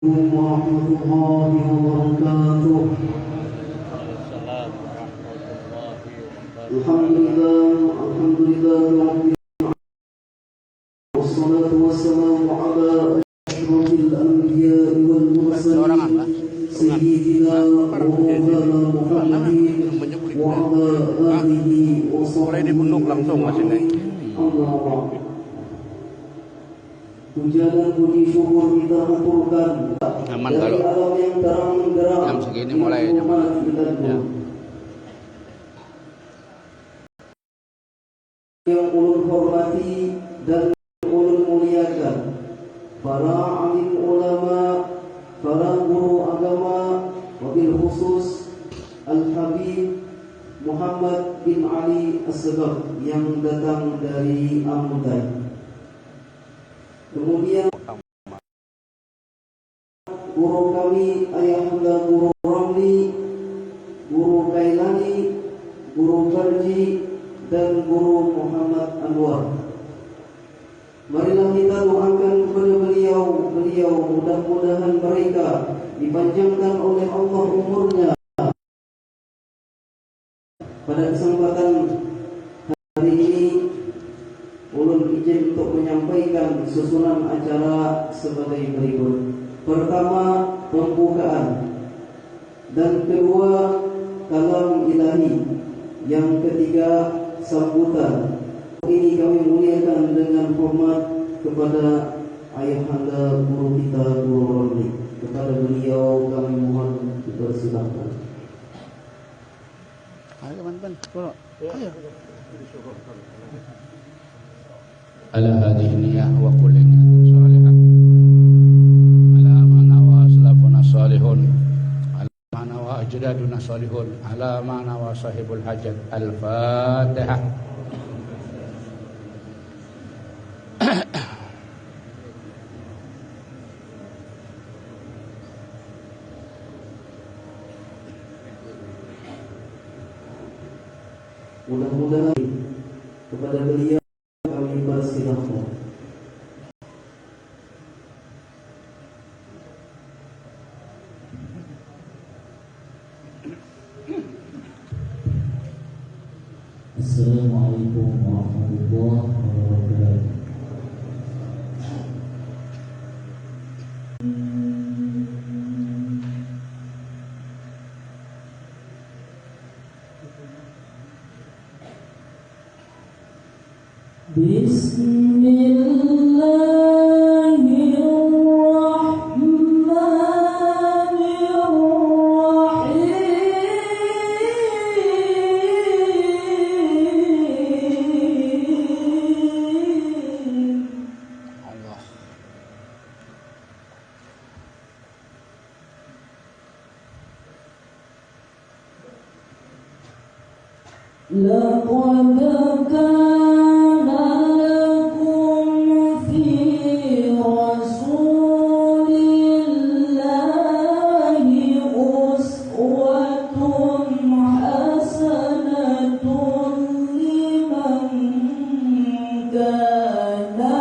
Assalamualaikum warahmatullahi wabarakatuh. Alhamdulillah wassalatu wassalamu ala asyrafil anbiya'i wal mursalin sayyidina wa maulana Muhammadin wa ala alihi wa sahbihi langsung puja dan puji syukur kita aturkan dari alam yang terang benderang jam segini mulai ya. Yang ulun hormati dan ulun muliakan para alim ulama, para guru agama, wabil khusus Al-Habib Muhammad bin Ali As-Segaf yang datang dari Amudai. Kemudian guru kami Ayahanda Guru Ramli, Guru Kailani, Guru Farji, dan Guru Muhammad Anwar. Marilah kita doakan kepada beliau mudah-mudahan mereka dipanjangkan oleh Allah umurnya. Pada kesempatan hari ini ulun izin untuk menyampaikan susunan acara sebagai berikut. Pertama, pembukaan, dan kedua, kalam ilahi, yang ketiga, sambutan. Ini kami muliakan dengan hormat kepada Ayahanda Guru kita Guru Ramli. Kepada beliau kami mohon dipersilakan. Ayo teman-teman, ayo. Ala hadhihi niyyah wa kulli niyatin salihah ala ma nawa salafuna salihun ala ma nawa ajdaduna salihun ala ma nawa sahibul hajat. Al-Fatihah. Mudah-mudahan kepada beliau kami persilahkan. Assalamualaikum warahmatullahi wabarakatuh. Laqad kana lakum fi rasulillahi uswatun hasanatun liman kana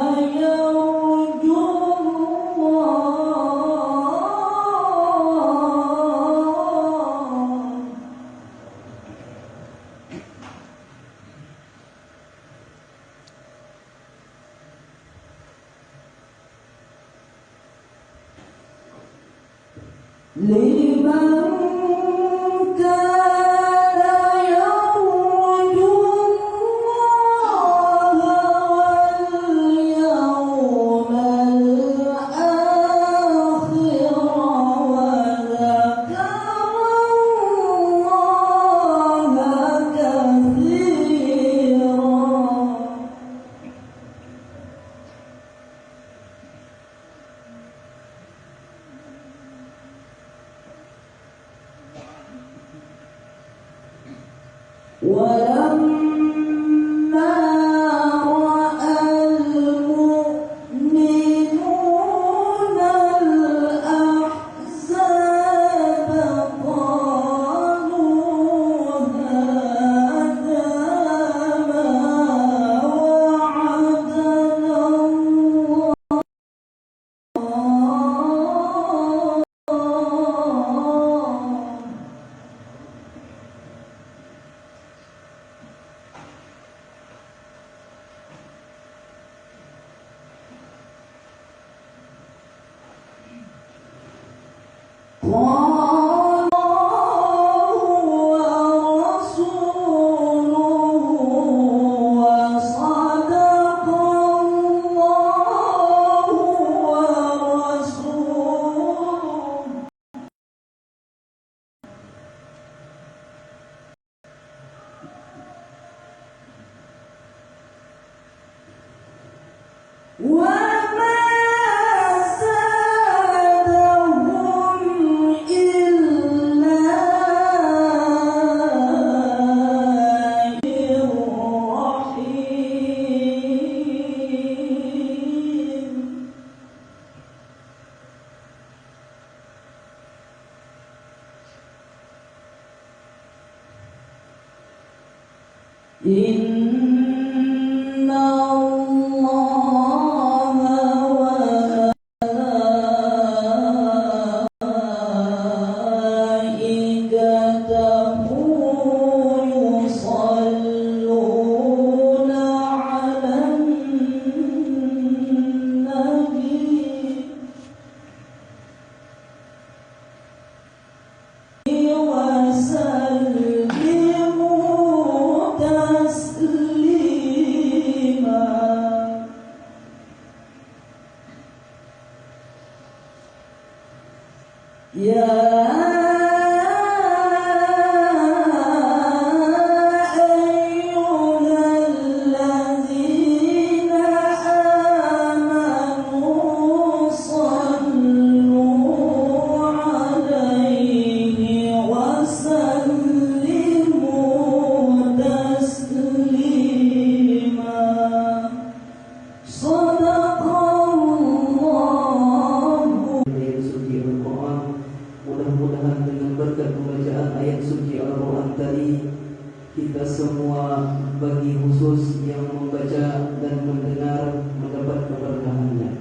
kita semua bagi khusus yang membaca dan mendengar mendapat keberkahannya.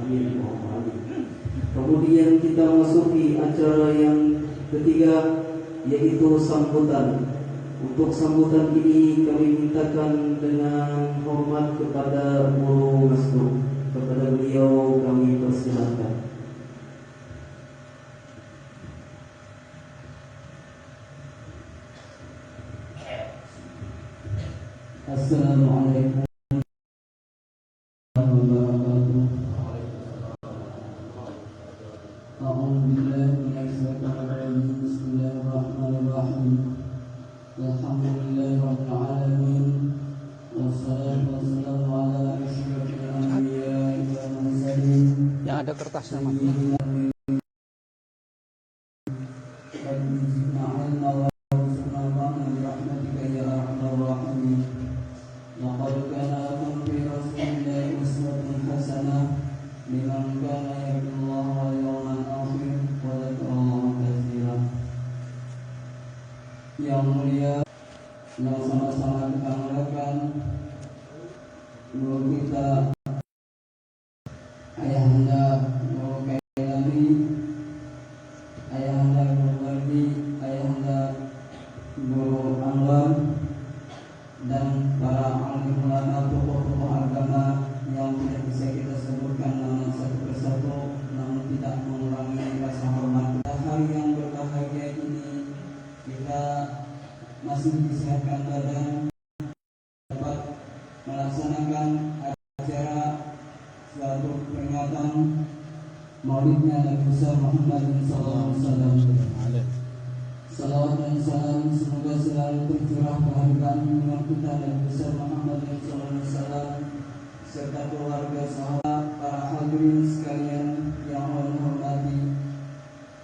Amin. Kemudian kita masuki acara yang ketiga, yaitu sambutan. Untuk sambutan ini kami mintakan dengan hormat kepada Guru Masdur. Kepada beliau kami persilakan. Assalamualaikum warahmatullahi wabarakatuh. A'udzubillahi minasyaitonir rajim. Bismillahirrahmanirrahim. Alhamdulillahirabbil alamin. Wassalatu wassalamu ala asyrofil anbiya'i wal mursalin. Yang ada kertasnya Mas. Yang mulia, yang sama-sama kita muliakan guru kita Ayahanda Guru Kailani, Ayahanda Guru Gardi, Ayahanda Guru Anwar, dan para alim ulama, tokoh-tokoh agama yang tidak bisa kita sebutkan nama satu persatu, namun tidak mengurangi rasa hormat. Hari yang berbahagia ini kita masih disehatkan badan, dapat melaksanakan acara suatu peringatan Maulidnya Nabi besar Muhammad SAW. Salawat dan salam semoga selalu tercurah kehargaan junjungan kita Nabi besar Muhammad SAW serta keluarga sahabat, para hadirin sekalian yang Allah hormati.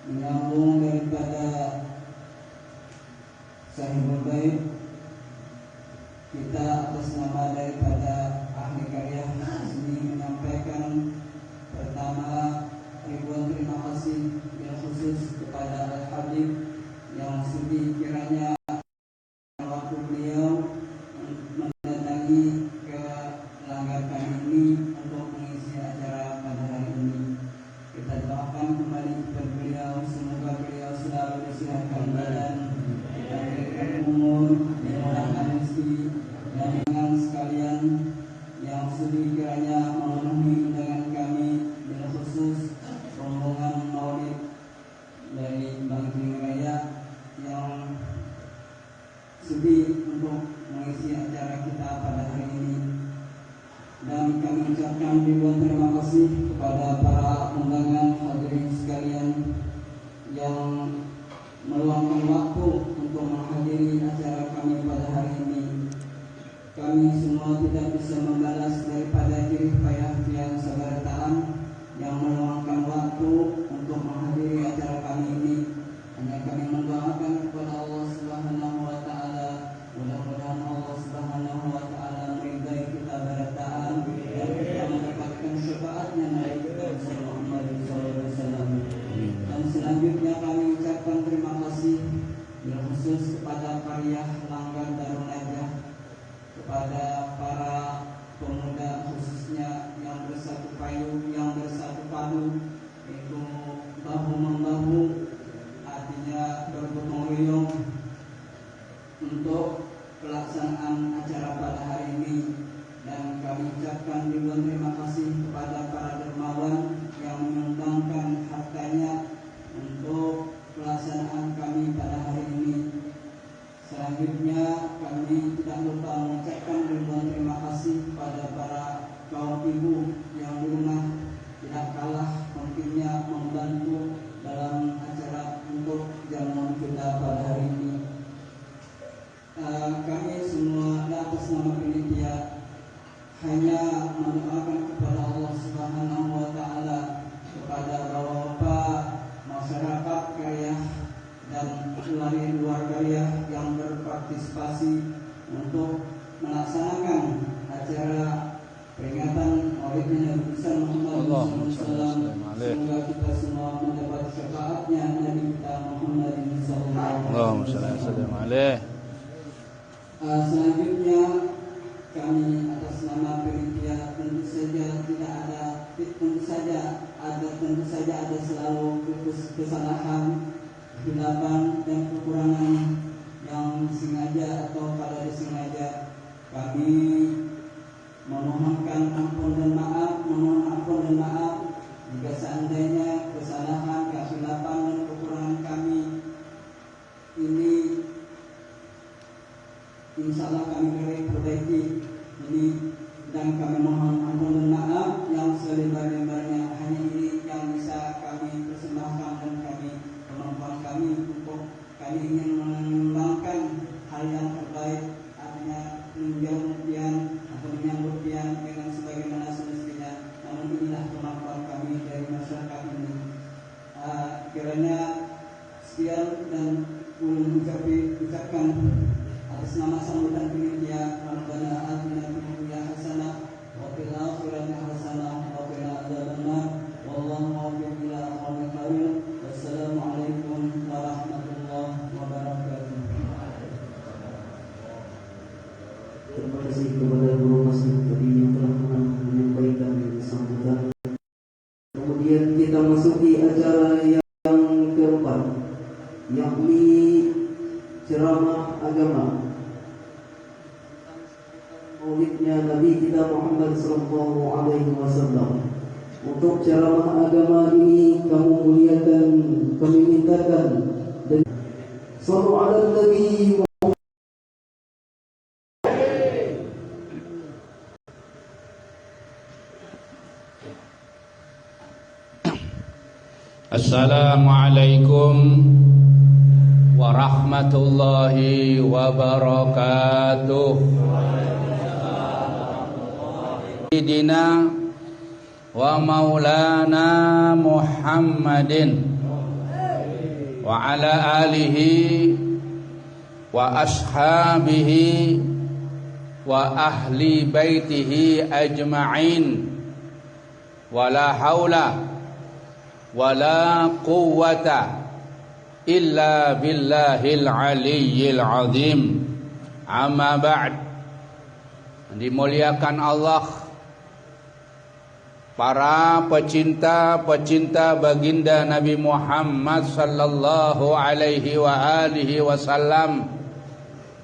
Menyambung daripada Sahibul Bait, kita atas nama daripada ahli karya ini menyampaikan pertama ribuan terima kasih yang khusus kepada Al-Habib yang sudi kiranya waktu beliau mendatangi ke langgar kami ini untuk mengisi acara pada hari ini. yang meluangkan waktu untuk menghadiri acara kami pada hari ini. Kami semua tidak bisa membalas daripada jerih payah yang saudara Ta'am yang meluangkan waktu untuk menghadiri acara kami ini. Hanya kami mendoakan kepada Allah Subhanahu wa Ta'ala, mudah-mudahan Allah Subhanahu wa Ta'ala meridai kita berataan dan kita mendapatkan syafaatnya Nabi kita Muhammad SAW. Dan selanjutnya kami ucapkan terima kasih khusus kepada Karya Langgar Darun Najah, kepada para pemuda khususnya yang bersatu payung, yang bersatu padu, itu bahu membahu, artinya bergotong royong untuk pelaksanaan acara pada hari ini. Dan kami ucapkan ribuan terima kasih kepada para dermawan yang menyumbangkan hartanya untuk pelaksanaan kami pada hari ini. Selanjutnya kami tidak lupa mengucapkan ribuan terima kasih kepada para kaum ibu yang di rumah tidak kalah pentingnya membantu dalam acara untuk jamuan kita pada hari ini. Kami semua di atas nama panitia hanya mendoakan kepada Allah Subhanahu wa Ta'ala, kepada bapak-bapak masyarakat karya dan luar karya yang berpartisipasi untuk melaksanakan acara peringatan Maulidnya Nabi besar Muhammad SAW. Semoga kita semua mendapat syafaatnya Nabi kita Muhammad SAW. Selanjutnya kami atas nama panitia tentu saja ada selalu kesalahan, kesilapan dan kekurangan yang sengaja atau pada disengaja. Kami memohon ampun dan maaf jika seandainya kesalahan, kesilapan dan kekurangan kami ini insyaallah kami perbaiki ini, dan kami mohon ampun dan maaf yang selebar-lebarnya. Hanya ini yang bisa kami persembahkan dan kemampuan kami untuk kami ingin menyumbangkan hal yang terbaik, artinya menyambut pian dengan sebagaimana semestinya. Namun inilah kemampuan kami dari masyarakat ini. Kiranya sekian dan ulun ucapkan atas nama sambutan panitia, Rabbana atina fid dunya hasanah wa fil akhirati hasanah wa qina adzabannar. Wallahu muwaffiq ila aqwamil karim. Wassalamualaikum warahmatullahi wabarakatuh. Terima kasih kepada guru masjid tadi yang telah menyampaikan sambutan. Kemudian kita masuki acara yang keempat, yakni ceramah agama Maulidnya Nabi kita Muhammad sallallahu alaihi wasallam. Untuk ceramah agama ini kami muliakan, kami mintakan dan sallu ala Nabi. Assalamualaikum warahmatullahi wabarakatuh. Sayyidina wa maulana Muhammadin wa ala alihi wa ashabihi wa ahli baitihi ajma'in, wa la haula wa la quwwata illa billahil aliyyil azim. Amma ba'd. Dimuliakan Allah, para pecinta baginda Nabi Muhammad sallallahu alaihi wa alihi wasallam,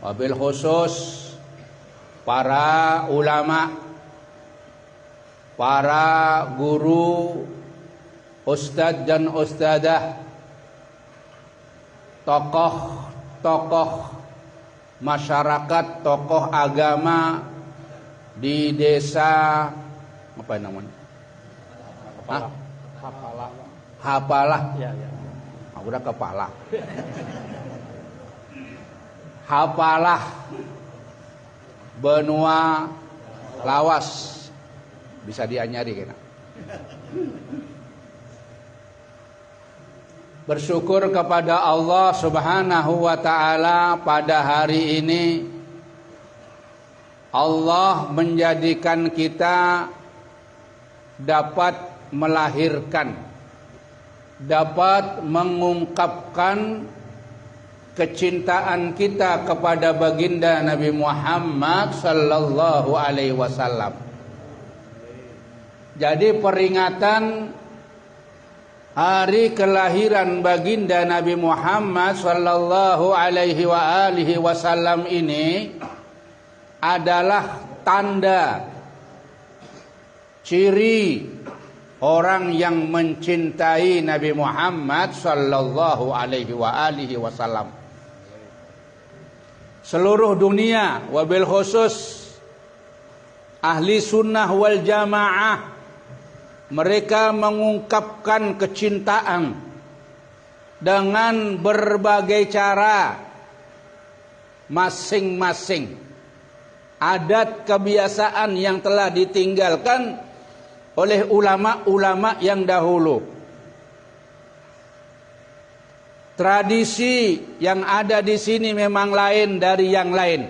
wabil khusus para ulama, para guru, ustadz dan ustadzah, tokoh masyarakat, tokoh agama di desa apa namanya? Hapalah. Ya. sudah kepala. Hafalah benua lawas bisa dianyari kena. Bersyukur kepada Allah Subhanahu wa taala pada hari ini Allah menjadikan kita dapat melahirkan, dapat mengungkapkan kecintaan kita kepada baginda Nabi Muhammad sallallahu alaihi wasallam. Jadi peringatan hari kelahiran baginda Nabi Muhammad sallallahu alaihi wasallam ini adalah tanda ciri orang yang mencintai Nabi Muhammad sallallahu alaihi wasallam. Seluruh dunia, wabil khusus ahli sunnah wal jamaah, mereka mengungkapkan kecintaan dengan berbagai cara masing-masing. Adat kebiasaan yang telah ditinggalkan oleh ulama-ulama yang dahulu. Tradisi yang ada di sini memang lain dari yang lain.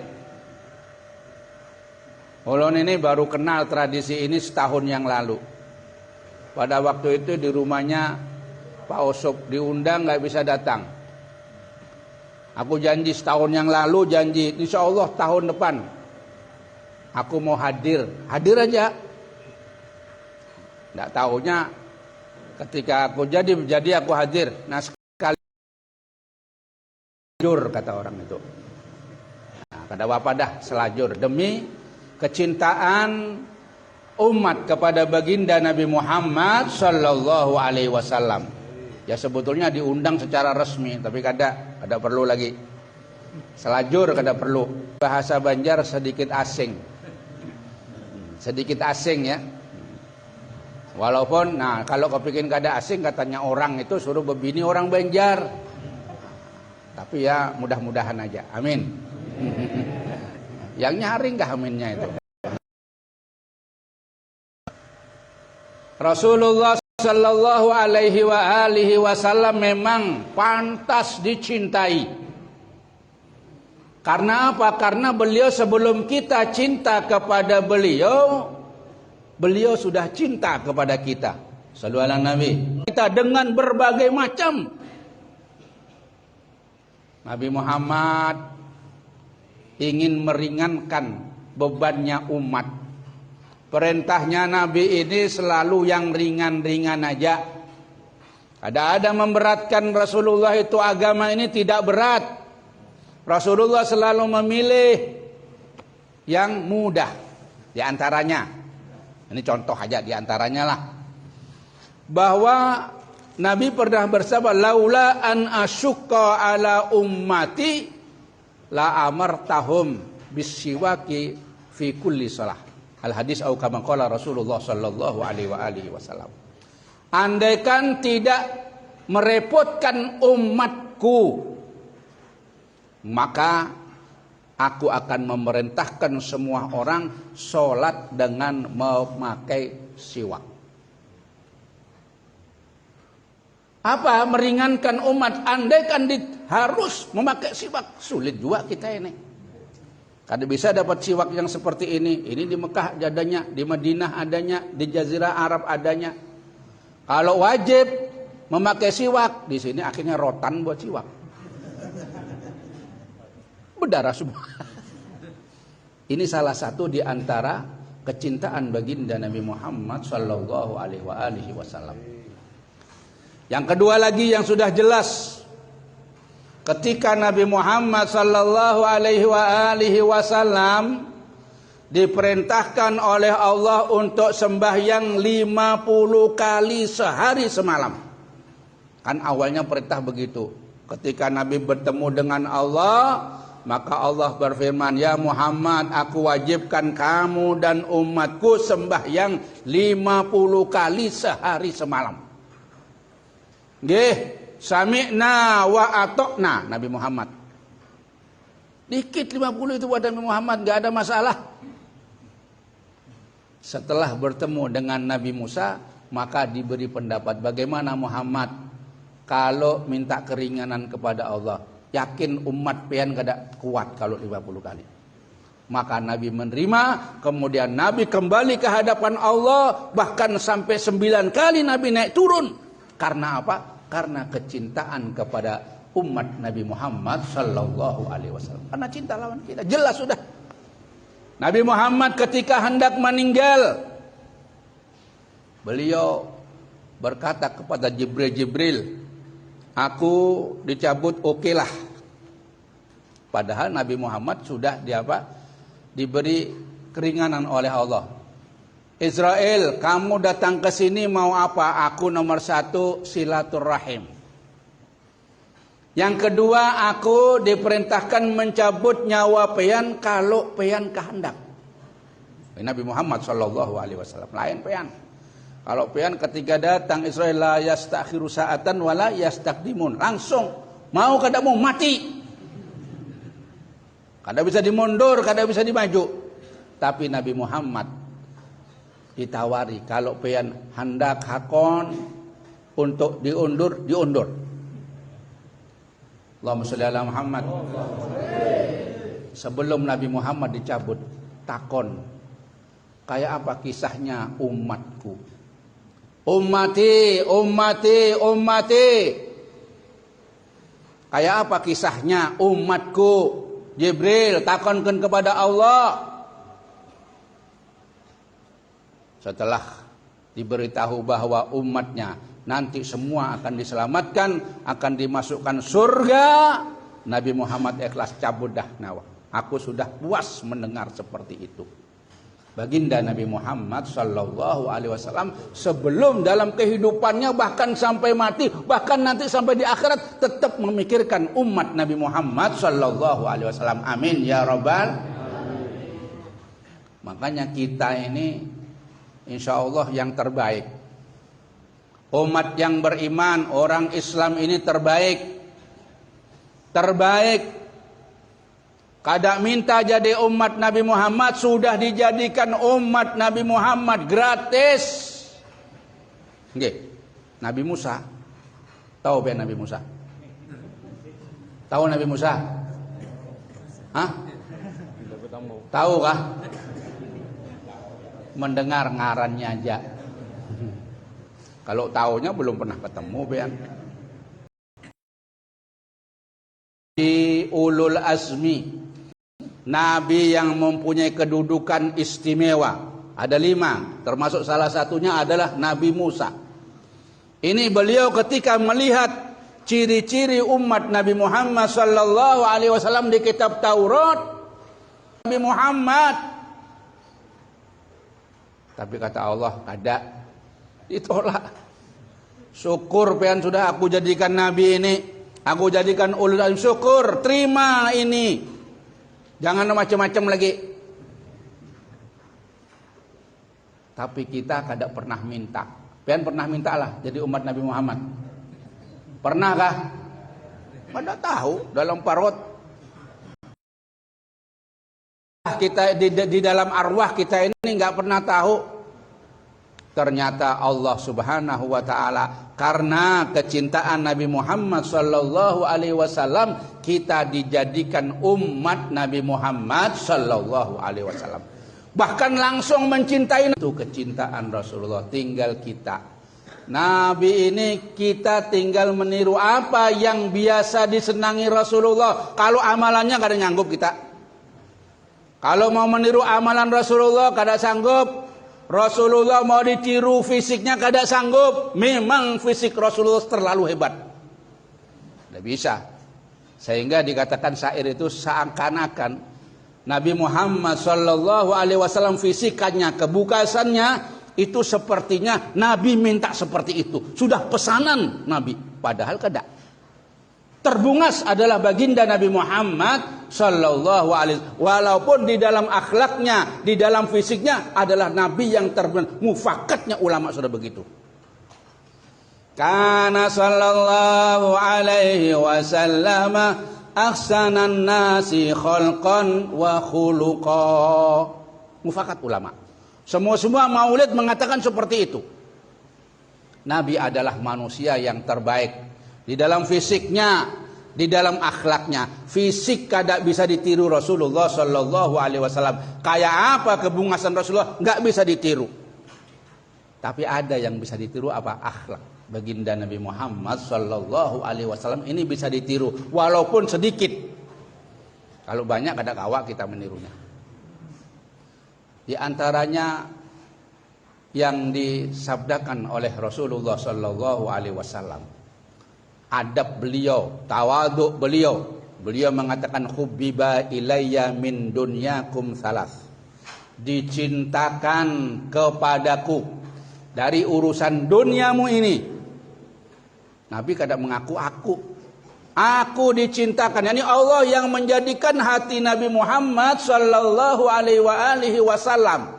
Ulun ini baru kenal tradisi ini setahun yang lalu. Pada waktu itu di rumahnya Pak Osop diundang nggak bisa datang. Aku janji setahun yang lalu, janji insya Allah tahun depan aku mau hadir aja. Nggak tahunya ketika aku jadi aku hadir. Nah sekali selajur kata orang itu. Nah, kata bapak dah selajur demi kecintaan umat kepada baginda Nabi Muhammad sallallahu alaihi wasallam. Ya sebetulnya diundang secara resmi, tapi kada perlu lagi. Selajur kada perlu. Bahasa Banjar sedikit asing. Sedikit asing ya. Walaupun nah kalau kepikir kada asing katanya orang itu suruh bebini orang Banjar. Tapi ya mudah-mudahan aja. Amin. Yang nyaring kah aminnya itu? Rasulullah sallallahu alaihi wasallam memang pantas dicintai. Karena apa? Karena beliau sebelum kita cinta kepada beliau, beliau sudah cinta kepada kita. Shallallahu ala Nabi. Kita dengan berbagai macam. Nabi Muhammad ingin meringankan bebannya umat. Perintahnya Nabi ini selalu yang ringan-ringan aja. Ada memberatkan Rasulullah itu agama ini tidak berat. Rasulullah selalu memilih yang mudah. Di antaranya, ini contoh aja di antaranya lah. Bahwa Nabi pernah bersabda, laula an asyukka ala ummati la amartahum bisiwaki fi kulli shalah. Al hadis au kama qala Rasulullah sallallahu alaihi wasallam. Andaikan tidak merepotkan umatku, maka aku akan memerintahkan semua orang sholat dengan memakai siwak. Apa? Meringankan umat. Andaikan harus memakai siwak, sulit juga kita ini. Kada bisa dapat siwak yang seperti ini. Ini di Mekah adanya, di Madinah adanya, di Jazirah Arab adanya. Kalau wajib memakai siwak, di sini akhirnya rotan buat siwak. Berdarah semua. Ini salah satu di antara kecintaan baginda Nabi Muhammad sallallahu alaihi wasallam. Yang kedua lagi yang sudah jelas, ketika Nabi Muhammad sallallahu alaihi wasallam diperintahkan oleh Allah untuk sembahyang 50 kali sehari semalam. Kan awalnya perintah begitu. Ketika Nabi bertemu dengan Allah, maka Allah berfirman, "Ya Muhammad, aku wajibkan kamu dan umatku sembahyang 50 kali sehari semalam." Nggih, Sami'na wa atokna Nabi Muhammad. Dikit 50 itu buat Nabi Muhammad, gak ada masalah. Setelah bertemu dengan Nabi Musa, maka diberi pendapat bagaimana Muhammad kalau minta keringanan kepada Allah. Yakin umat pian kada kuat kalau 50 kali. Maka Nabi menerima, kemudian Nabi kembali ke hadapan Allah, bahkan sampai 9 kali Nabi naik turun. Karena apa? Karena kecintaan kepada umat Nabi Muhammad sallallahu alaihi wasallam. Karena cinta lawan kita, jelas sudah. Nabi Muhammad ketika hendak meninggal, beliau berkata kepada Jibril, aku dicabut okelah. Padahal Nabi Muhammad sudah diberi keringanan oleh Allah. Israel, kamu datang ke sini mau apa? Aku nomor 1 silaturahim. Yang kedua, aku diperintahkan mencabut nyawa peyan kalau peyan kehendak. Nabi Muhammad sallallahu alaihi wasallam lain peyan. Kalau peyan ketika datang Israel, la yastakhiru sa'atan wala yastakdimun, langsung mau kada mau mati. Kada bisa dimundur, kada bisa dimaju. Tapi Nabi Muhammad ditawari kalau peyan hendak hakon untuk diundur, diundur. Allahumma sholli ala Muhammad. Sebelum Nabi Muhammad dicabut, takon, kayak apa kisahnya umatku? Ummati, ummati, ummati. Kayak apa kisahnya umatku? Jibril takonkan kepada Allah. Setelah diberitahu bahwa umatnya nanti semua akan diselamatkan, akan dimasukkan surga, Nabi Muhammad ikhlas cabut dah nyawa. Aku sudah puas mendengar seperti itu. Baginda Nabi Muhammad sallallahu alaihi wasallam sebelum dalam kehidupannya, bahkan sampai mati, bahkan nanti sampai di akhirat, tetap memikirkan umat Nabi Muhammad sallallahu alaihi wasallam. Amin ya rabbal alamin. Makanya kita ini insya Allah yang terbaik. Umat yang beriman, orang Islam ini terbaik. Terbaik. Kada minta jadi umat Nabi Muhammad, sudah dijadikan umat Nabi Muhammad gratis. Nggih. Nabi Musa. Tahu ben Nabi Musa? Tahu Nabi Musa? Hah? Tahu kah? Mendengar ngarannya aja. Kalau taunya belum pernah ketemu bean. Di ulul azmi, Nabi yang mempunyai kedudukan istimewa, ada 5, termasuk salah satunya adalah Nabi Musa. Ini beliau ketika melihat ciri-ciri umat Nabi Muhammad sallallahu alaihi wasallam di kitab Taurat, Nabi Muhammad, tapi kata Allah kada, ditolak. Syukur pian sudah aku jadikan nabi ini, aku jadikan ulul azmi, syukur, terima ini. Jangan macam-macam lagi. Tapi kita kada pernah minta. Pian pernah minta lah jadi umat Nabi Muhammad. Pernahkah? Pada tahu dalam parot. Kita di dalam arwah kita ini nggak pernah tahu. Ternyata Allah Subhanahu wa taala, karena kecintaan Nabi Muhammad sallallahu alaihi wasallam, kita dijadikan umat Nabi Muhammad sallallahu alaihi wasallam. Bahkan langsung mencintai, itu kecintaan Rasulullah. Tinggal kita, Nabi ini, kita tinggal meniru apa yang biasa disenangi Rasulullah. Kalau amalannya kada nyanggup kita. Kalau mau meniru amalan Rasulullah kada sanggup. Rasulullah mau ditiru fisiknya kada sanggup. Memang fisik Rasulullah terlalu hebat. Tidak bisa. Sehingga dikatakan syair itu seakan-akan Nabi Muhammad sallallahu alaihi wasallam fisikannya, kebukasannya itu sepertinya Nabi minta seperti itu. Sudah pesanan Nabi. Padahal kada. Terbungas adalah baginda Nabi Muhammad sallallahu alaihi wasallam. Walaupun di dalam akhlaknya, di dalam fisiknya adalah Nabi yang terbungas. Mufakatnya ulama sudah begitu. Kana sallallahu alaihi wasallam ahsanan nasi khalqan wa khuluqa. Mufakat ulama. Semua maulid mengatakan seperti itu. Nabi adalah manusia yang terbaik di dalam fisiknya, di dalam akhlaknya. Fisik kada bisa ditiru Rasulullah sallallahu alaihi wasallam. Kayak apa kebungasan Rasulullah enggak bisa ditiru. Tapi ada yang bisa ditiru apa? Akhlak. Baginda Nabi Muhammad sallallahu alaihi wasallam ini bisa ditiru walaupun sedikit. Kalau banyak kada kawa kita menirunya. Di antaranya yang disabdakan oleh Rasulullah sallallahu alaihi wasallam, adab beliau, tawadhu beliau. Beliau mengatakan hubbiba ilayya min dunyakum salas. Dicintakan kepadaku dari urusan duniamu ini. Nabi kadang mengaku aku dicintakan. Yani Allah yang menjadikan hati Nabi Muhammad sallallahu alaihi wasallam.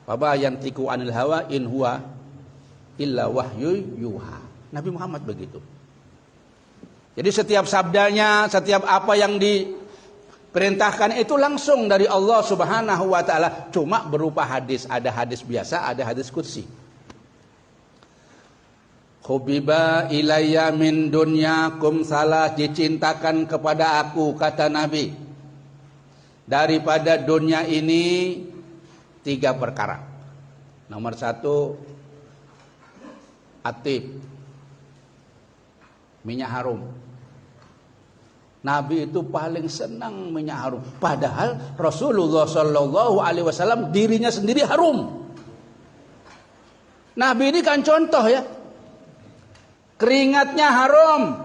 Wa yantiqu anil hawa in huwa illa wahyu yuha. Nabi Muhammad begitu. Jadi setiap sabdanya, setiap apa yang diperintahkan itu langsung dari Allah Subhanahu wa taala, cuma berupa hadis. Ada hadis biasa, ada hadis qudsi. Hubiba ilayya min dunyakum salah, dicintakan kepada aku, kata Nabi, daripada dunia ini 3 perkara. Nomor 1, atib, minyak harum. Nabi itu paling senang minyak harum. Padahal Rasulullah sallallahu alaihi wasallam dirinya sendiri harum. Nabi ini kan contoh ya. Keringatnya harum.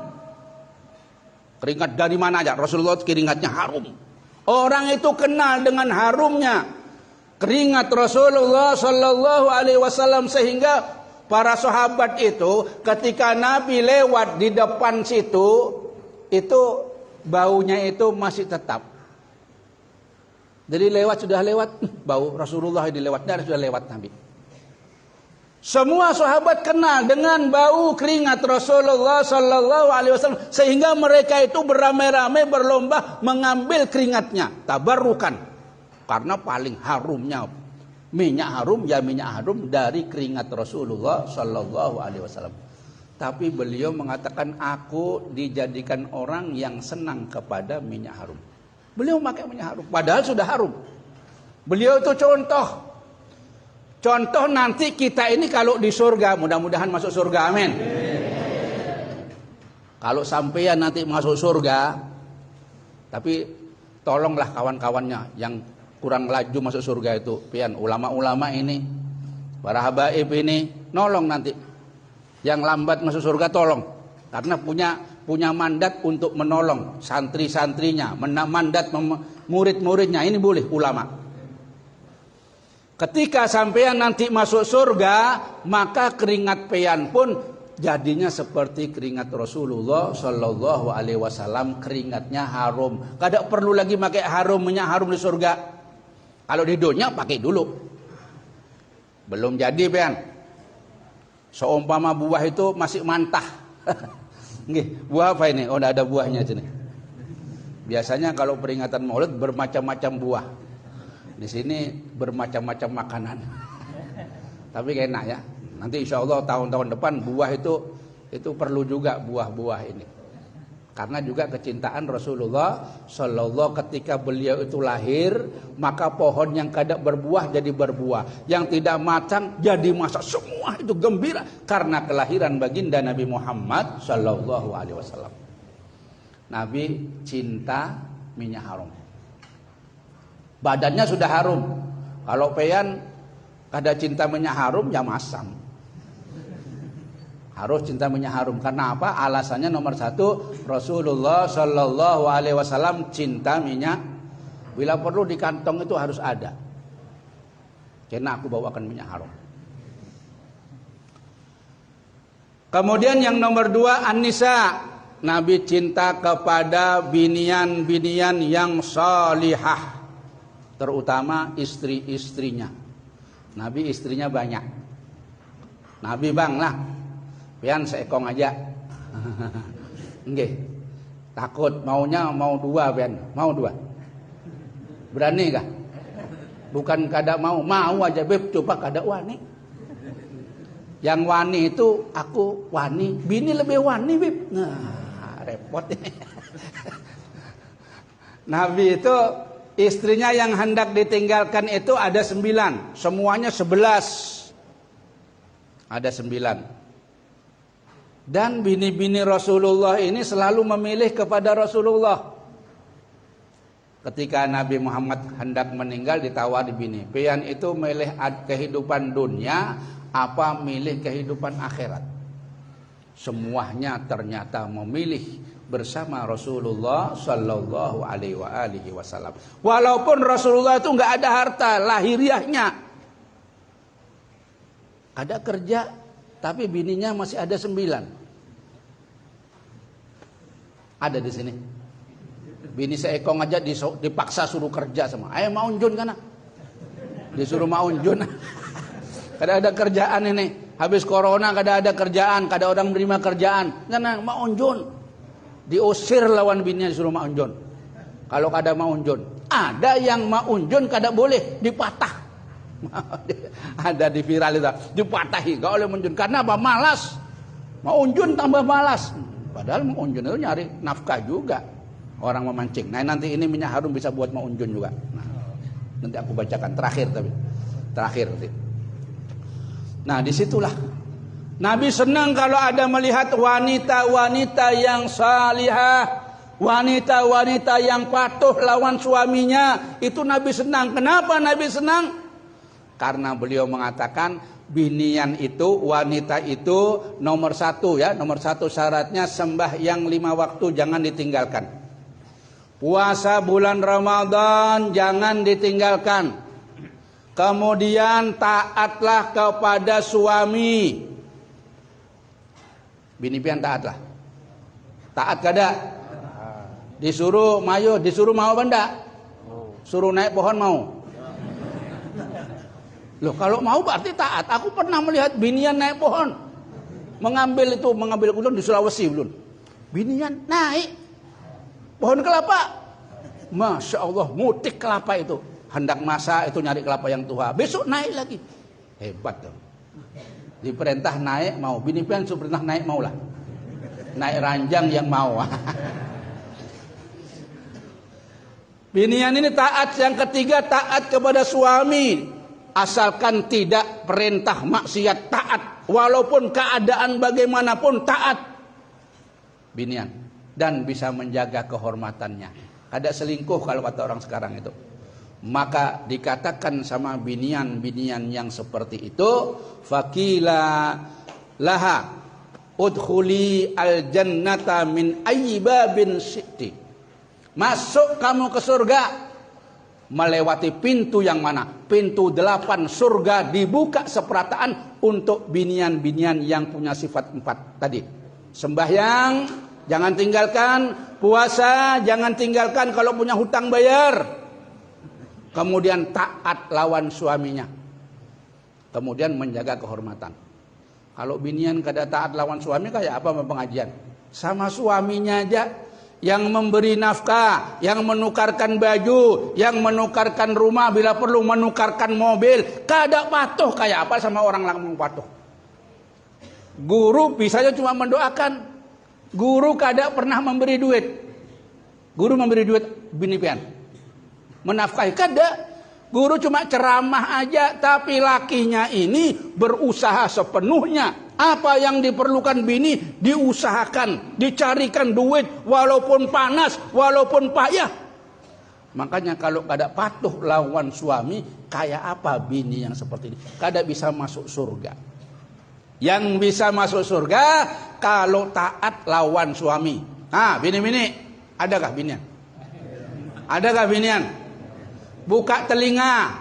Keringat dari mana aja? Rasulullah keringatnya harum. Orang itu kenal dengan harumnya keringat Rasulullah sallallahu alaihi wasallam, sehingga para sahabat itu ketika Nabi lewat di depan situ, itu baunya itu masih tetap. Jadi sudah lewat bau Rasulullah ini sudah lewat Nabi. Semua sahabat kenal dengan bau keringat Rasulullah sallallahu alaihi wasallam, sehingga mereka itu beramai-ramai berlomba mengambil keringatnya, tabarrukan. Karena paling harumnya minyak harum dari keringat Rasulullah sallallahu alaihi wasallam. Tapi beliau mengatakan aku dijadikan orang yang senang kepada minyak harum. Beliau pakai minyak harum padahal sudah harum. Beliau itu contoh nanti kita ini kalau di surga, mudah-mudahan masuk surga, amin. Kalau sampean nanti masuk surga, tapi tolonglah kawan-kawannya yang kurang laju masuk surga itu, pian ulama-ulama ini, para habaib ini, nolong nanti. Yang lambat masuk surga tolong, karena punya mandat untuk menolong santri-santrinya, mandat murid-muridnya. Ini boleh ulama. Ketika sampean nanti masuk surga, maka keringat pean pun jadinya seperti keringat Rasulullah sallallahu alaihi wasallam, keringatnya harum. Kada perlu lagi pakai minyak harum di surga. Kalau di dunia pakai dulu. Belum jadi pean. Seumpama buah itu masih mantah. Nggih, buah apa ini? Oh, ada buahnya sini. Biasanya kalau peringatan Maulid bermacam-macam buah. Di sini bermacam-macam makanan. Tapi enak ya. Nanti insya Allah tahun-tahun depan buah itu perlu juga buah-buah ini. Karena juga kecintaan Rasulullah sallallahu, ketika beliau itu lahir, maka pohon yang kada berbuah jadi berbuah, yang tidak matang jadi masak, semua itu gembira karena kelahiran baginda Nabi Muhammad sallallahu alaihi wasallam. Nabi cinta minyak harum. Badannya sudah harum. Kalau peyan kada cinta minyak harum ya masam. Harus cinta minyak harum. Karena apa? Alasannya nomor 1, Rasulullah sallallahu alaihi wasallam cinta minyak. Bila perlu di kantong itu harus ada. Karena aku bawakan minyak harum. Kemudian yang nomor 2, An-Nisa. Nabi cinta kepada binian-binian yang salihah, terutama istri-istrinya. Nabi istrinya banyak. Nabi bang lah. pian seekong aja. Nggih. Takut maunya mau 2 pian, mau 2. Berani kah? Bukan kada mau aja beb, coba kada wani. Yang wani itu aku wani, bini lebih wani beb. Nah, repot ini. Nabi itu istrinya yang hendak ditinggalkan itu ada 9, semuanya 11. Ada 9. Dan bini-bini Rasulullah ini selalu memilih kepada Rasulullah. Ketika Nabi Muhammad hendak meninggal ditawari bini, pian itu milih kehidupan dunia apa milih kehidupan akhirat? Semuanya ternyata memilih bersama Rasulullah sallallahu alaihi wasallam. Walaupun Rasulullah itu enggak ada harta lahiriahnya, ada kerja, tapi bininya masih ada 9. Ada di sini. Bini seekong aja dipaksa suruh kerja sama. Ayo mau unjun kana. Disuruh mau unjun. Kada ada kerjaan ini. Habis corona kada ada kerjaan, kada orang menerima kerjaan. Kana mau unjun. Diusir lawan bininya disuruh mau unjun. Kalau kada mau unjun. Ada yang mau unjun kada boleh, dipatah. Ada di viral itu, dipatahi, gak boleh unjun. Karena apa? Malas. Mau unjun tambah malas. Padahal mau unjun itu nyari nafkah juga. Orang memancing. Nah nanti ini minyak harum bisa buat mau unjun juga. Nah, nanti aku bacakan terakhir nanti. Nah disitulah Nabi senang kalau ada melihat wanita-wanita yang salihah, wanita-wanita yang patuh lawan suaminya. Itu Nabi senang. Kenapa Nabi senang? Karena beliau mengatakan binian itu, wanita itu nomor 1 ya. Nomor 1 syaratnya sembahyang 5 waktu jangan ditinggalkan. Puasa bulan Ramadan jangan ditinggalkan. Kemudian taatlah kepada suami. Bini pian taatlah. Taat kada? Disuruh mayo, disuruh mau benda? Suruh naik pohon mau? Loh kalau mau berarti taat. Aku pernah melihat binian naik pohon. Mengambil ulun di Sulawesi ulun. Binian naik pohon kelapa. Masya Allah, mutik kelapa itu. Hendak masak itu nyari kelapa yang tua. Besok naik lagi. Hebat tuh. Diperintah naik mau. Bini pian perintah naik mau lah. Naik ranjang yang mau. Binian ini taat. Yang ketiga taat kepada suami. Asalkan tidak perintah maksiat, taat. Walaupun keadaan bagaimanapun taat. Binian. Dan bisa menjaga kehormatannya. Ada selingkuh kalau kata orang sekarang itu. Maka dikatakan sama binian-binian yang seperti itu, fakila laha udkhuli al-jannata min ayyi babin syi'ti. Masuk kamu ke surga melewati pintu yang mana? Pintu 8 surga dibuka seperataan untuk binian-binian yang punya sifat 4 tadi. Sembahyang jangan tinggalkan, puasa jangan tinggalkan kalau punya hutang bayar. Kemudian taat lawan suaminya. Kemudian menjaga kehormatan. Kalau binian kada taat lawan suami kayak apa pengajian? Sama suaminya aja yang memberi nafkah, yang menukarkan baju, yang menukarkan rumah, bila perlu menukarkan mobil, kada patuh kayak apa sama orang langsung patuh. Guru bisanya cuma mendoakan. Guru kada pernah memberi duit. Guru memberi duit bini pian. Menafkahi kada. Guru cuma ceramah aja, tapi lakinya ini berusaha sepenuhnya. Apa yang diperlukan bini diusahakan, dicarikan duit walaupun panas, walaupun payah. Makanya kalau kada patuh lawan suami, kayak apa bini yang seperti ini? Kada bisa masuk surga. Yang bisa masuk surga kalau taat lawan suami. Nah, bini-bini, adakah binian? Adakah binian? Buka telinga,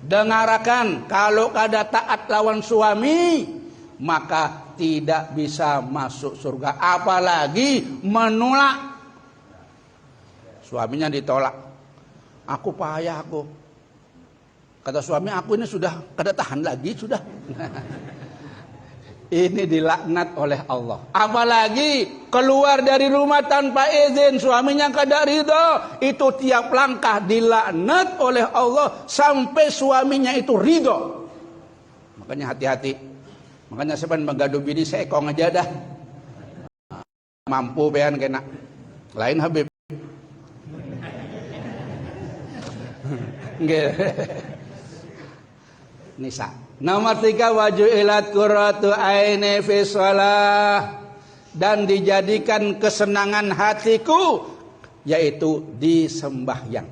dengarkan. Kalau kada taat lawan suami, maka tidak bisa masuk surga. Apalagi menolak. Suaminya ditolak. Aku payah aku. Kata suami, aku ini sudah kada tahan lagi sudah. ini dilaknat oleh Allah. Apalagi keluar dari rumah tanpa izin, suaminya kada ridho, itu tiap langkah dilaknat oleh Allah sampai suaminya itu ridho. Makanya hati-hati. Makanya sebenarnya menggaduh bini seekong aja dah. Mampu pean kena. Lain Habib. Nisa. Nomor 3, waju'ilat qurratu aini fi shalah, dan dijadikan kesenangan hatiku yaitu di sembahyang.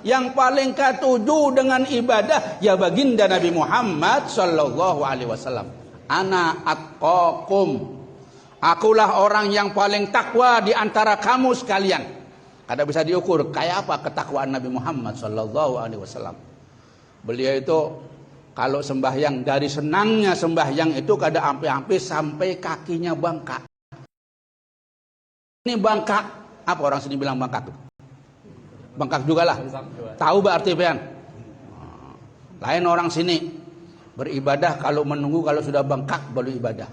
Yang paling ketujuh dengan ibadah ya baginda Nabi Muhammad sallallahu alaihi wasallam. Ana atqakum. Akulah orang yang paling takwa di antara kamu sekalian. Kada bisa diukur kayak apa ketakwaan Nabi Muhammad sallallahu alaihi wasallam. Beliau itu kalau sembahyang, dari senangnya sembahyang itu kada ampe-ampe sampai kakinya bengkak. Ini bengkak, apa orang sini bilang bengkak? Bengkak juga lah. Tahu berarti pian? Lain orang sini beribadah kalau menunggu kalau sudah bengkak baru ibadah.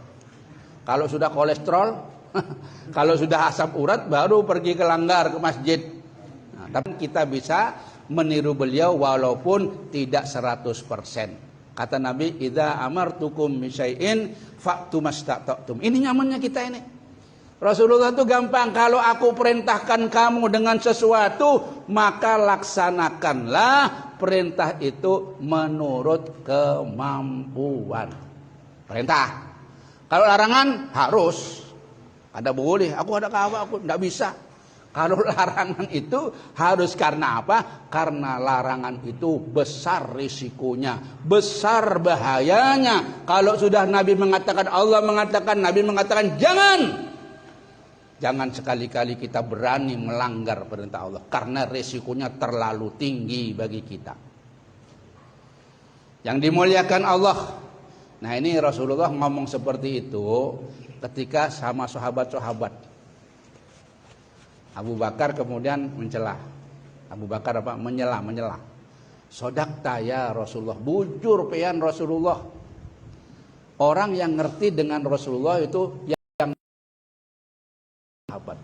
Kalau sudah kolesterol, kalau sudah asam urat baru pergi ke langgar ke masjid. Nah, tapi kita bisa meniru beliau walaupun tidak 100%. Kata Nabi, idza amartukum bisyai'in fa'tu mastata'tum. Ini nyamannya kita ini. Rasulullah itu gampang, kalau aku perintahkan kamu dengan sesuatu, maka laksanakanlah perintah itu menurut kemampuan. Perintah. Kalau larangan harus. Ada boleh, aku ada kawa, aku tidak bisa. Kalau larangan itu harus karena apa? Karena larangan itu besar risikonya, besar bahayanya. Kalau sudah Nabi mengatakan, Allah mengatakan, Nabi mengatakan jangan. Jangan sekali-kali kita berani melanggar perintah Allah. Karena risikonya terlalu tinggi bagi kita. Yang dimuliakan Allah. Nah ini Rasulullah ngomong seperti itu ketika sama sahabat-sahabat. Abu Bakar kemudian mencela. Abu Bakar apa? Menyela. Sodakta ya Rasulullah. Bujur pian Rasulullah. Orang yang ngerti dengan Rasulullah itu yang sahabat.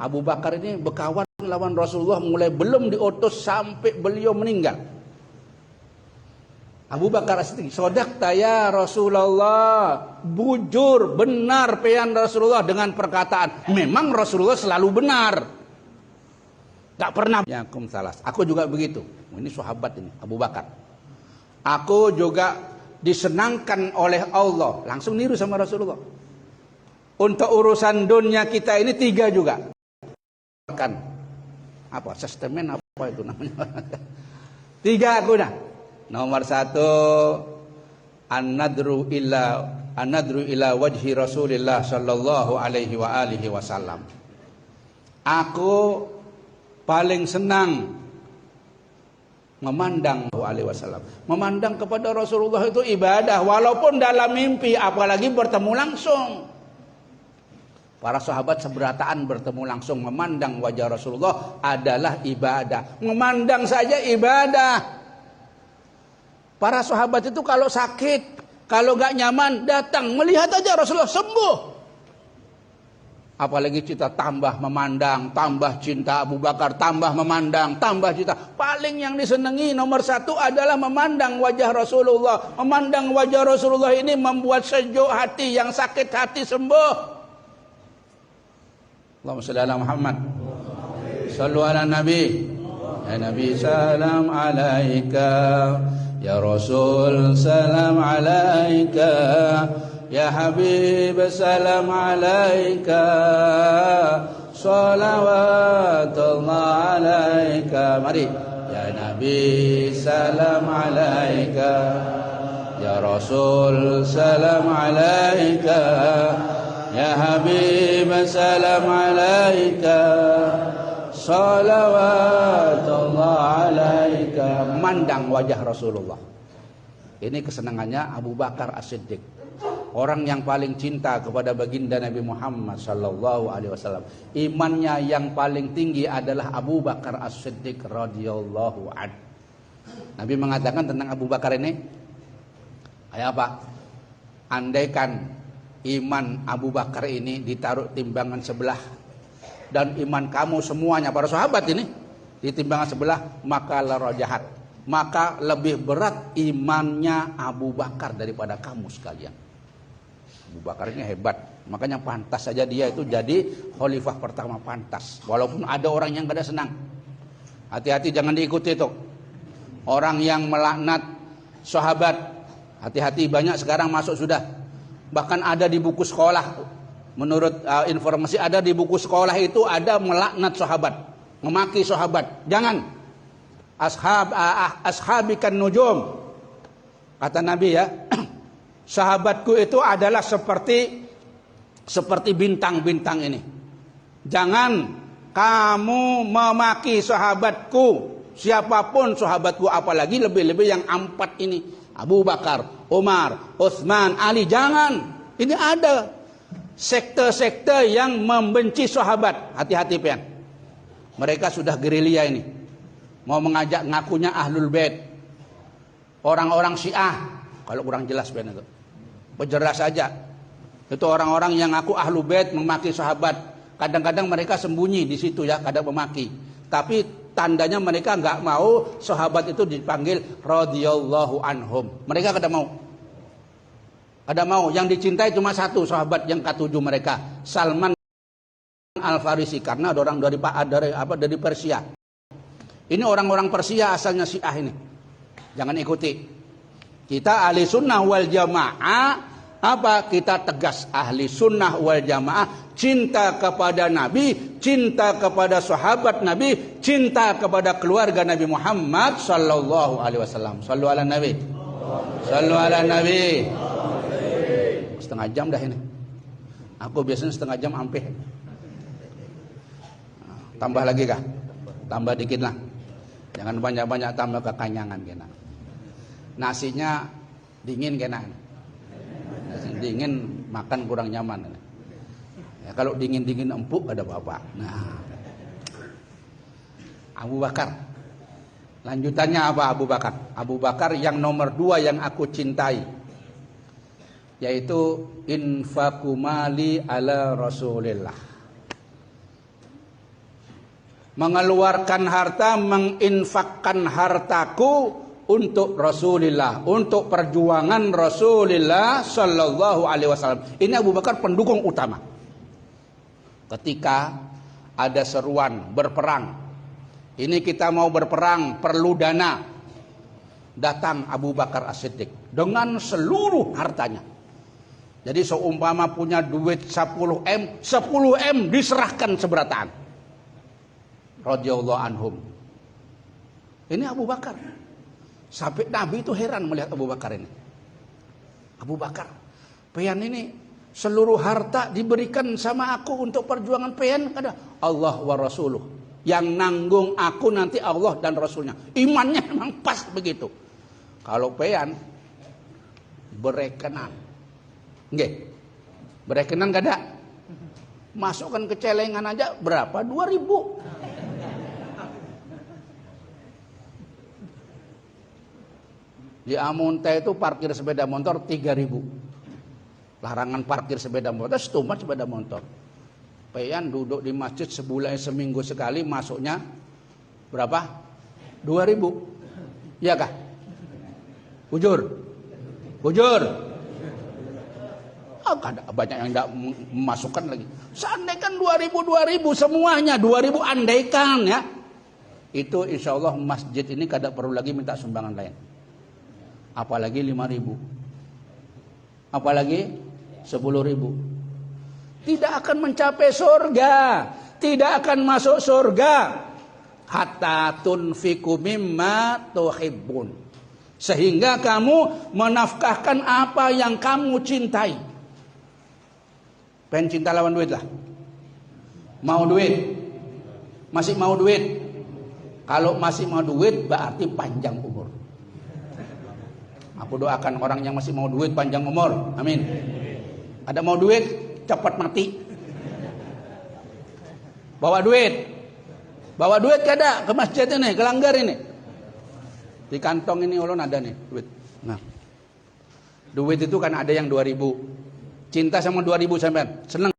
Abu Bakar ini berkawan lawan Rasulullah mulai belum diutus sampai beliau meninggal. Abu Bakar As-Siddiq, sodakta ya Rasulullah, bujur, benar pian Rasulullah dengan perkataan. Memang Rasulullah selalu benar. Tak pernah. Yakum salas. Aku juga begitu. Ini sahabat ini, Abu Bakar. Aku juga disenangkan oleh Allah. Langsung niru sama Rasulullah. Untuk urusan dunia kita ini 3 juga. Kan apa? Testament apa itu namanya? 3 aku dah. Nomor 1, an-nadru ila wajhi Rasulillah sallallahu alaihi wa alihi wasallam. Aku paling senang memandang alaihi wasallam. Memandang kepada Rasulullah itu ibadah walaupun dalam mimpi, apalagi bertemu langsung. Para sahabat seberataan bertemu langsung memandang wajah Rasulullah adalah ibadah. Memandang saja ibadah. Para sahabat itu kalau sakit, kalau gak nyaman, datang melihat aja Rasulullah sembuh. Apalagi kita tambah memandang, tambah cinta Abu Bakar, tambah memandang, tambah cinta. Paling yang disenangi nomor 1 adalah memandang wajah Rasulullah. Memandang wajah Rasulullah ini membuat sejuk hati, yang sakit hati sembuh. Allahumma shalli ala Muhammad. Sallu ala Nabi. Ya Nabi salam alaika. Ya Rasul salam alaika. Ya Habib salam alaika. Salawatullah alaika. Mari. Ya Nabi salam alaika. Ya Rasul salam alaika. Ya Habib salam alaika. Salawatullah alaika. Memandang wajah Rasulullah. Ini kesenangannya Abu Bakar As-Siddiq. Orang yang paling cinta kepada baginda Nabi Muhammad sallallahu alaihi wasallam. Imannya yang paling tinggi adalah Abu Bakar As-Siddiq radhiyallahu anhu. Nabi mengatakan tentang Abu Bakar ini kayak apa? andaikan iman Abu Bakar ini ditaruh timbangan sebelah dan iman kamu semuanya para sahabat ini di timbangan sebelah, maka larajahat, maka lebih berat imannya Abu Bakar daripada kamu sekalian. Abu Bakar ini hebat, makanya pantas saja dia itu jadi khalifah pertama, pantas. Walaupun ada orang yang kada senang. Hati-hati jangan diikuti itu. Orang yang melaknat sahabat, hati-hati, banyak sekarang masuk sudah. Bahkan ada di buku sekolah. Menurut informasi ada di buku sekolah itu ada melaknat sahabat, memaki sahabat. Jangan. Ashabikan nujum. Kata Nabi ya, sahabatku itu adalah seperti bintang-bintang ini. Jangan kamu memaki sahabatku, siapapun sahabatku, apalagi lebih-lebih yang 4 ini, Abu Bakar, Umar, Utsman, Ali. Jangan. Ini ada sekte-sekte yang membenci sahabat. Hati-hati pian. Mereka sudah gerilya ini. Mau mengajak ngakunya Ahlul Bait. Orang-orang Syiah. Kalau kurang jelas pian itu. Perjelas saja. Itu orang-orang yang ngaku Ahlul Bait memaki sahabat. Kadang-kadang mereka sembunyi di situ ya, kadang memaki. Tapi tandanya mereka enggak mau sahabat itu dipanggil radhiyallahu anhum. Mereka kada mau. Ada mau, yang dicintai cuma satu sahabat yang ketujuh mereka, Salman Al-Farisi, karena ada orang dari Persia. Ini orang-orang Persia asalnya Syiah ini. Jangan ikuti. Kita ahli sunnah wal jamaah, apa? Kita tegas ahli sunnah wal jamaah, cinta kepada Nabi, cinta kepada sahabat Nabi, cinta kepada keluarga Nabi Muhammad sallallahu alaihi wasallam. Sallu ala Nabi. Sallu ala Nabi. Setengah jam dah ini. Aku biasanya setengah jam hampir. Tambah lagi kah? Tambah dikit lah. Jangan banyak-banyak, tambah kekanyangan kena. Nasinya dingin kena. Nasi dingin makan kurang nyaman. Ya, kalau dingin-dingin empuk ada apa-apa. Nah, Abu Bakar. Lanjutannya apa Abu Bakar? Abu Bakar yang nomor 2 yang aku cintai, yaitu infaqu mali ala Rasulillah. Mengeluarkan harta, menginfakkan hartaku untuk Rasulullah, untuk perjuangan Rasulullah sallallahu alaihi wasallam. Ini Abu Bakar pendukung utama. Ketika ada seruan berperang, ini kita mau berperang, perlu dana, datang Abu Bakar As-Siddiq dengan seluruh hartanya. Jadi seumpama punya duit 10 M diserahkan seberataan. Radhiyallahu anhum. Ini Abu Bakar. Sampai Nabi itu heran melihat Abu Bakar ini. Abu Bakar, pian ini seluruh harta diberikan sama aku untuk perjuangan pian, ada Allah wa Rasuluh. Yang nanggung aku nanti Allah dan Rasulnya. Imannya memang pas begitu. Kalau pian berekenan, nggih, berekenan gak ada. Masukkan ke celengan aja berapa? 2.000. Di Amunte itu parkir sepeda motor 3.000. Larangan parkir sepeda motor, setumat sepeda motor. Pian duduk di masjid sebulan seminggu sekali, masuknya berapa? 2.000. Iya kah? Jujur. Ada banyak yang tidak memasukkan lagi. Seandaikan 2.000 semuanya 2.000, andaikan ya. Itu insya Allah masjid ini kada perlu lagi minta sumbangan lain. Apalagi 5.000. Apalagi 10.000. Tidak akan mencapai surga, tidak akan masuk surga hatta tunfiqu mimma tuhibbun. Sehingga kamu menafkahkan apa yang kamu cintai. Pengen cinta lawan duit lah. Mau duit. Masih mau duit. Kalau masih mau duit berarti panjang umur. Aku doakan orang yang masih mau duit panjang umur. Amin. Ada mau duit cepat mati. Bawa duit kada ke masjid ini, ke langgar ini. Di kantong ini ulun ada nih duit. Nah, Duit itu kan ada yang 2000. Cinta sama 2000 sampean, seneng?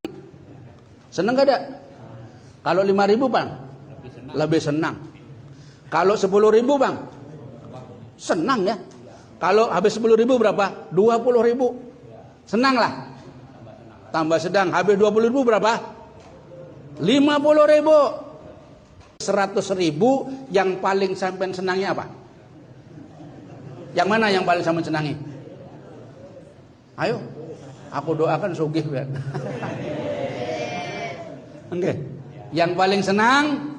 Seneng gak ada? Kalau 5000 bang? Lebih senang. Kalau 10.000 bang? Senang ya. Kalau habis 10.000 berapa? 20.000. Senang lah. Tambah sedang. Habis 20.000 berapa? 50.000. 100.000 yang paling sampean senangi apa? Yang mana yang paling sampean senangi? Ayo, aku doakan sugih kan. Oke. Yang paling senang?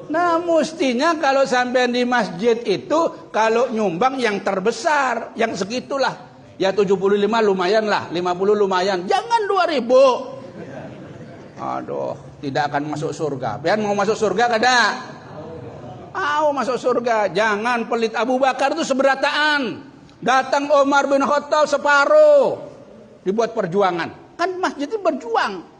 Nah, mestinya kalau sampean di masjid itu kalau nyumbang yang terbesar, yang segitulah. Ya 75 lumayan lah, 50 lumayan. Jangan 2000. Aduh, tidak akan masuk surga. Pian mau masuk surga kada? Mau masuk surga. Jangan pelit. Abu Bakar itu seberataan. Datang Umar bin Khattab separuh. Dibuat perjuangan. Kan masjid itu berjuang.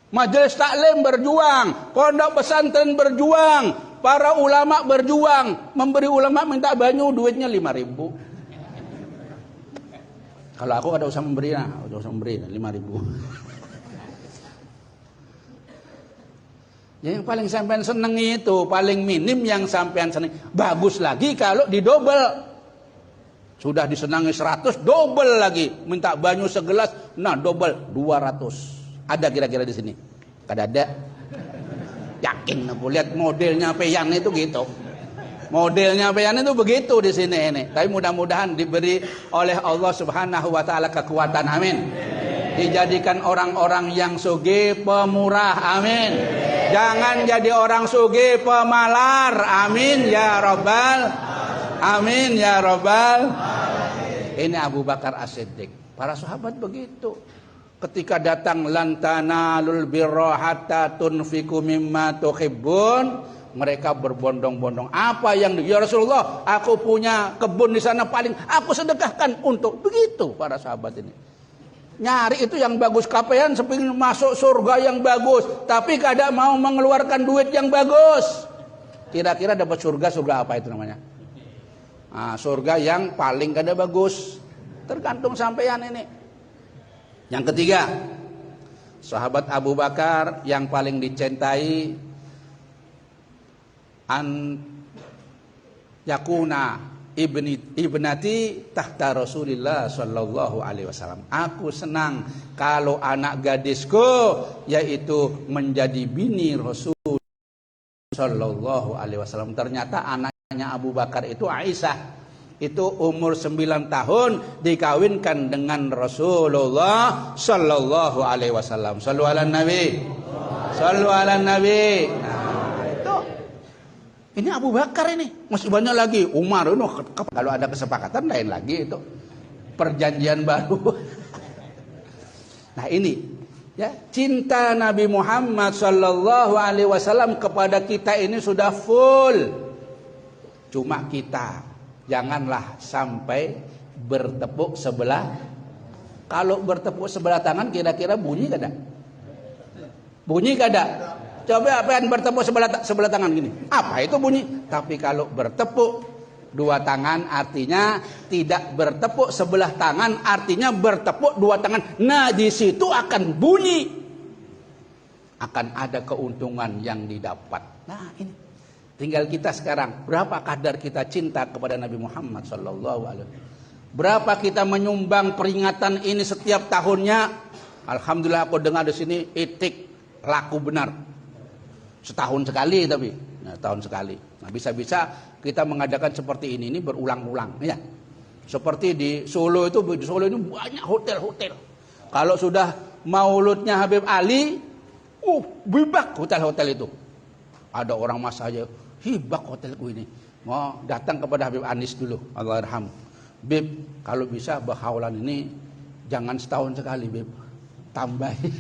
Majelis taklim berjuang, pondok pesantren berjuang, para ulama berjuang, memberi ulama minta banyu duitnya 5.000. Kalau aku ada usah memberi, ada usah memberi 5.000. Ya, yang paling sampean seneng itu paling minim yang sampean seneng. Bagus lagi kalau didobel. Sudah disenangi 100, double lagi. Minta banyu segelas, nah double 200. Ada kira-kira di sini? Kada ada. Yakin aku lihat modelnya Peyan itu gitu. Modelnya Peyan itu begitu di sini ini. Tapi mudah-mudahan diberi oleh Allah Subhanahu wa taala kekuatan. Amin. Dijadikan orang-orang yang sugih pemurah. Amin. Jangan jadi orang sugih pemalar. Amin ya rabbal. Amin ya rabbal. Ini Abu Bakar As-Siddiq. Para sahabat begitu. Ketika datang lantanalul birra hatta tunfiqu mimma tuhibbun, mereka berbondong-bondong. Apa yang ya Rasulullah, aku punya kebun di sana paling aku sedekahkan untuk begitu para sahabat ini. Nyari itu yang bagus, kapean sepingin masuk surga yang bagus, tapi kada mau mengeluarkan duit yang bagus. Kira-kira dapat surga apa itu namanya? Nah, surga yang paling kada bagus. Tergantung sampean ini. Yang ketiga, sahabat Abu Bakar yang paling dicintai an yakuna ibnati tahta Rasulillah sallallahu alaihi wasallam. Aku senang kalau anak gadisku yaitu menjadi bini Rasul sallallahu alaihi wasallam. Ternyata anaknya Abu Bakar itu Aisyah. Itu umur 9 tahun dikawinkan dengan Rasulullah sallallahu alaihi wasallam. Shallu ala nabi. Shallu ala nabi. Nah, itu. Ini Abu Bakar ini. Masih banyak lagi. Umar ini kalau ada kesepakatan lain lagi itu. Perjanjian baru. Nah, ini ya, cinta Nabi Muhammad sallallahu alaihi wasallam kepada kita ini sudah full. Cuma kita janganlah sampai bertepuk sebelah. Kalau bertepuk sebelah tangan kira-kira bunyi kada? Bunyi kada? Coba apa yang bertepuk sebelah tangan gini? Apa itu bunyi? Tapi kalau bertepuk dua tangan artinya tidak bertepuk sebelah tangan, artinya bertepuk dua tangan. Nah, di situ akan bunyi. Akan ada keuntungan yang didapat. Nah, ini. Tinggal kita sekarang, berapa kadar kita cinta kepada Nabi Muhammad sallallahu alaihi wasallam. Berapa kita menyumbang peringatan ini setiap tahunnya. Alhamdulillah aku dengar di sini itik laku benar. Setahun sekali tapi, nah, tahun sekali. Nah, bisa-bisa kita mengadakan seperti ini berulang-ulang ya. Seperti di Solo itu, di Solo ini banyak hotel-hotel. Kalau sudah mauludnya Habib Ali, bibak hotel-hotel itu. Ada orang masa aja, hibak hotelku ini. Mau datang kepada Habib Anis dulu, Allahyarham. Bib, kalau bisa berhaulan ini jangan setahun sekali, Bib. Tambahin.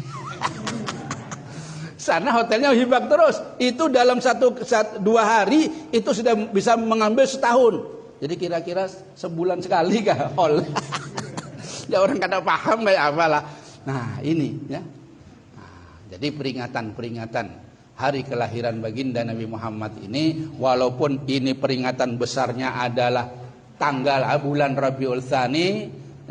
Sana hotelnya hibak terus. Itu dalam 2 hari itu sudah bisa mengambil setahun. Jadi kira-kira sebulan sekali kah hol. Ya orang kada paham kayak apalah. Nah, ini ya. Nah, jadi peringatan hari kelahiran baginda Nabi Muhammad ini, walaupun ini peringatan besarnya adalah tanggal bulan Rabiul Tsani,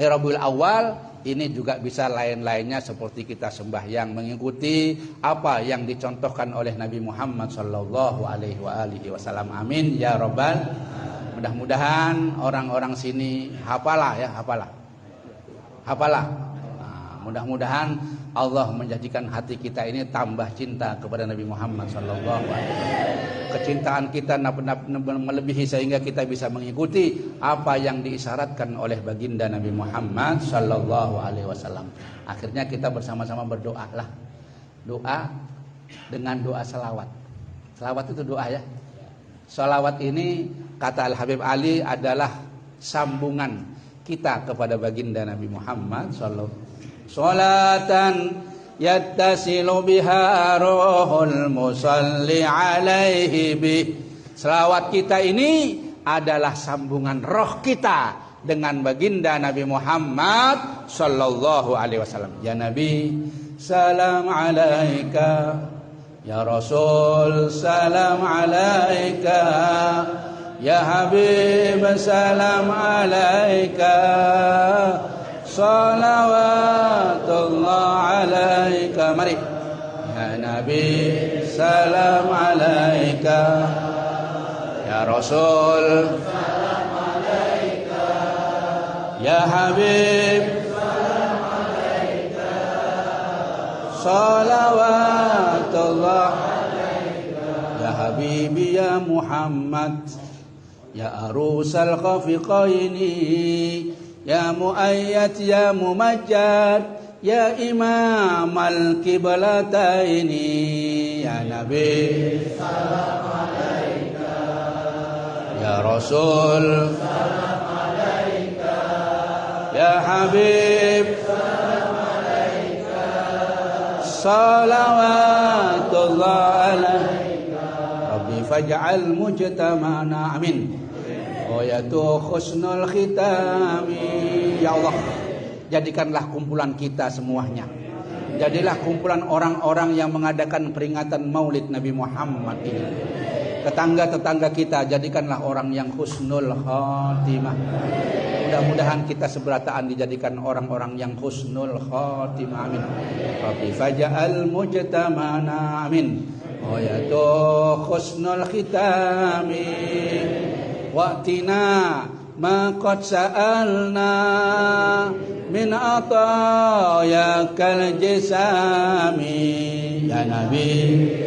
Rabiul Awal ini juga bisa lain-lainnya seperti kita sembahyang mengikuti apa yang dicontohkan oleh Nabi Muhammad sallallahu alaihi wasallam. Amin ya rabbal. Mudah-mudahan orang-orang sini hafalah. Nah, mudah-mudahan Allah menjadikan hati kita ini tambah cinta kepada Nabi Muhammad sallallahu alaihi wasallam. Kecintaan kita melebihi sehingga kita bisa mengikuti apa yang diisyaratkan oleh baginda Nabi Muhammad sallallahu alaihi wasallam. Akhirnya kita bersama-sama berdoa lah. Doa dengan doa salawat. Salawat itu doa ya. Salawat ini kata Al Habib Ali adalah sambungan kita kepada baginda Nabi Muhammad sallallahu alaihi wasallam. Salatan yattasilu biha ruhul musalli alaihi bih. Selawat kita ini adalah sambungan roh kita dengan baginda Nabi Muhammad sallallahu alaihi wasallam. Ya Nabi, salam alaika. Ya Rasul, salam alaika. Ya Habib, salam alaika. Salawatullah alaika. Mari. Ya Nabi, salam alaika. Ya Rasul, salam alaika. Ya Habib, salam alaika. Salawatullah alaika. Ya Habibi ya Muhammad. Ya arusal khafiqaini. Ya muayyad ya mumajjad ya imamal qiblataini. Ya Nabi, salam alaika. Ya Rasul, salam alaika. Ya Habib, salam alaika. Salawatullah alaika. Rabbi faj'al mujtama'ana. Amin. Wayatu khusnul khitami. Ya Allah, jadikanlah kumpulan kita semuanya. Jadilah kumpulan orang-orang yang mengadakan peringatan Maulid Nabi Muhammad ini. Tetangga-tetangga kita jadikanlah orang yang husnul khatimah. Mudah-mudahan kita seberataan dijadikan orang-orang yang husnul khatimah. Amin. Rabbi faj'al mujtama'ana. Amin. Wayatu khusnul khitami. Wa'tina ma qad sa'alna min atayakal jisami. Ya Nabi,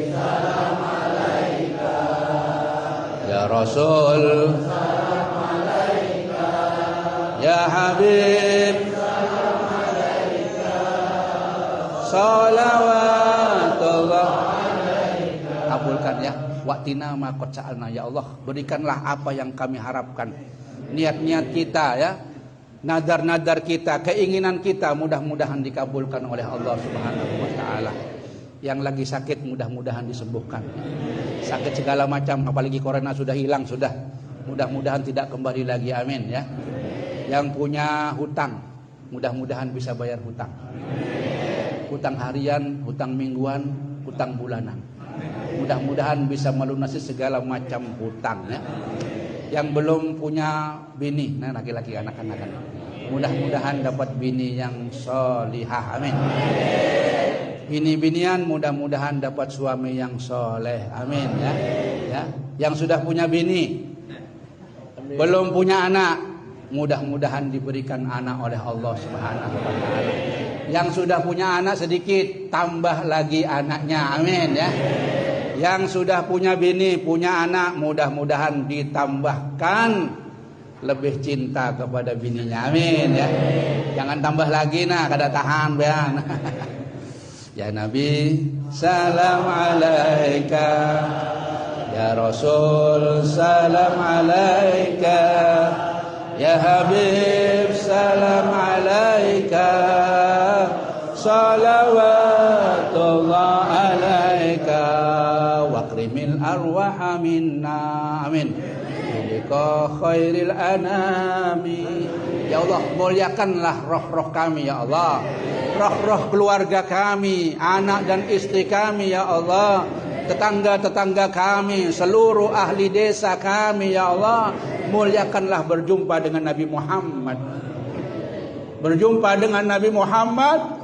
salam alaika. Ya Rasul, salam alaika. Ya Habib, salam alaika. Salawatullah alaika. Kabulkan ya. Wa'tina ma qad sa'alna. Ya Allah, berikanlah apa yang kami harapkan. Niat-niat kita ya, nadar-nadar kita, keinginan kita mudah-mudahan dikabulkan oleh Allah Subhanahu wa taala. Yang lagi sakit mudah-mudahan disembuhkan. Sakit segala macam, apalagi corona sudah hilang sudah. Mudah-mudahan tidak kembali lagi. Amin ya. Yang punya hutang mudah-mudahan bisa bayar hutang. Hutang harian, hutang mingguan, hutang bulanan. Mudah-mudahan bisa melunasi segala macam hutang ya. Yang belum punya bini, nah laki-laki anak-anak, mudah-mudahan dapat bini yang solihah. Amin. Bini-binian mudah-mudahan dapat suami yang soleh. Amin ya. Ya. Yang sudah punya bini, belum punya anak, mudah-mudahan diberikan anak oleh Allah Subhanahu wa taala. Yang sudah punya anak sedikit, tambah lagi anaknya. Amin ya. Yang sudah punya bini, punya anak, mudah-mudahan ditambahkan lebih cinta kepada bininya. Amin ya. Jangan tambah lagi nah, kada tahan bean. Ya Nabi, salam alaika. Ya Rasul, salam alaika. Ya Habib, salam alaika. Salawatullah alaika. Wakrimil arwaha minna. Amin. Bika khairil anami. Ya Allah, muliakanlah roh-roh kami ya Allah. Roh-roh keluarga kami, anak dan istri kami ya Allah. Tetangga-tetangga kami, seluruh ahli desa kami ya Allah. Muliakanlah berjumpa dengan Nabi Muhammad. berjumpa dengan Nabi Muhammad